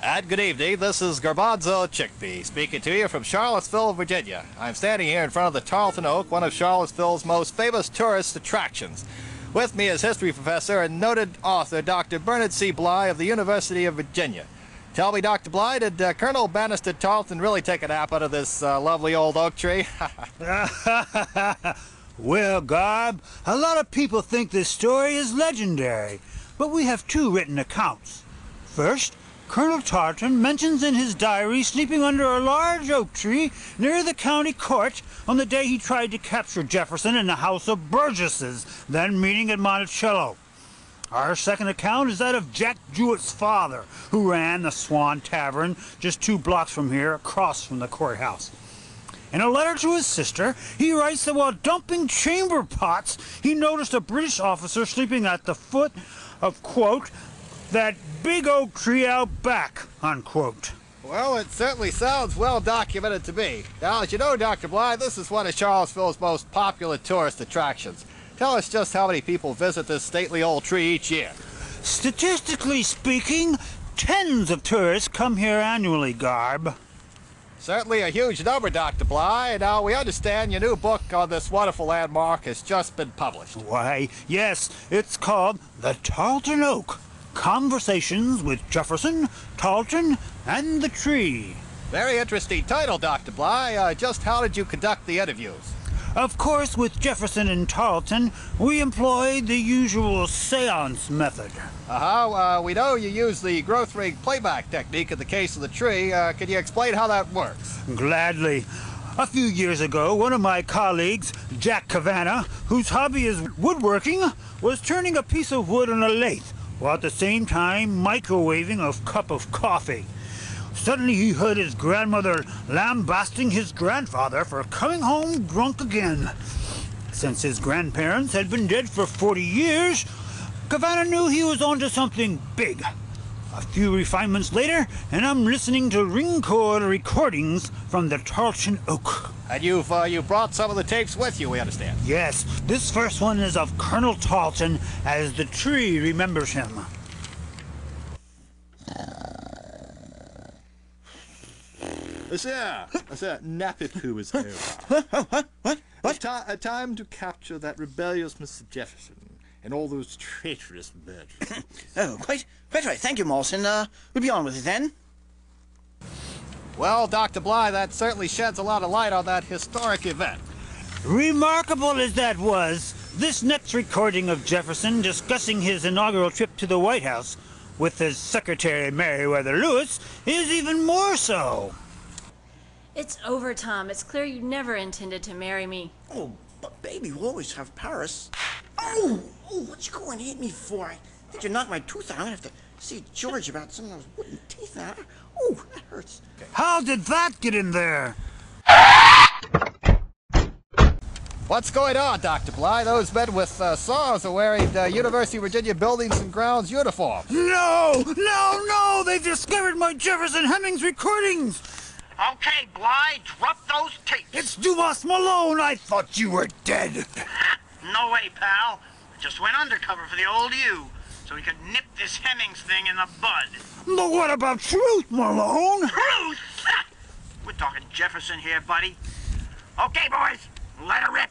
And good evening, this is Garbanzo Chickpea speaking to you from Charlottesville, Virginia. I'm standing here in front of the Tarleton Oak, one of Charlottesville's most famous tourist attractions. With me is history professor and noted author Dr. Bernard C. Bly of the University of Virginia. Tell me, Dr. Bly, did Colonel Bannister Tarleton really take a nap out of this lovely old oak tree? Well, Garb, a lot of people think this story is legendary, but we have two written accounts. First, Colonel Tarleton mentions in his diary sleeping under a large oak tree near the county court on the day he tried to capture Jefferson in the House of Burgesses, then meeting at Monticello. Our second account is that of Jack Jewett's father, who ran the Swan Tavern just 2 blocks from here, across from the courthouse. In a letter to his sister, he writes that while dumping chamber pots, he noticed a British officer sleeping at the foot of, quote, that big oak tree out back, unquote. Well, it certainly sounds well documented to me. Now, as you know, Dr. Bly, this is one of Charlottesville's most popular tourist attractions. Tell us just how many people visit this stately old tree each year. Statistically speaking, tens of tourists come here annually, Garb. Certainly a huge number, Dr. Bly. Now, we understand your new book on this wonderful landmark has just been published. Why, yes, it's called The Tarleton Oak. Conversations with Jefferson, Tarleton, and the Tree. Very interesting title, Dr. Bly. Just how did you conduct the interviews? Of course, with Jefferson and Tarleton, we employed the usual seance method. We know you use the growth ring playback technique in the case of the tree. Can you explain how that works? Gladly. A few years ago, one of my colleagues, Jack Cavanagh, whose hobby is woodworking, was turning a piece of wood on a lathe, while at the same time microwaving a cup of coffee. Suddenly he heard his grandmother lambasting his grandfather for coming home drunk again. Since his grandparents had been dead for 40 years, Cavanagh knew he was onto something big. A few refinements later, and I'm listening to ring-cord recordings from the Tarleton Oak. And you've brought some of the tapes with you, we understand. Yes, this first one is of Colonel Tarleton as the tree remembers him. Sir, nappy poo is over. What? A time to capture that rebellious Mr. Jefferson and all those traitorous murderers. Oh, quite right. Thank you, Mawson. We'll be on with it then. Well, Dr. Bly, that certainly sheds a lot of light on that historic event. Remarkable as that was, this next recording of Jefferson discussing his inaugural trip to the White House with his secretary, Meriwether Lewis, is even more so. It's over, Tom. It's clear you never intended to marry me. Oh, but baby, we'll always have Paris. Oh, what you going to hit me for? I think you knocked my tooth out. I'm going to have to see George about some of those wooden teeth now. Oh, that hurts. Okay. How did that get in there? What's going on, Dr. Bly? Those men with saws are wearing University of Virginia Buildings and Grounds uniforms. No! They've discovered my Jefferson Hemmings recordings! Okay, Bly, drop those tapes. It's Dumas Malone! I thought you were dead! No way, pal. I just went undercover for the old you, so we could nip this Hemmings thing in the bud. But what about truth, Malone? Truth? We're talking Jefferson here, buddy. Okay, boys, let her rip.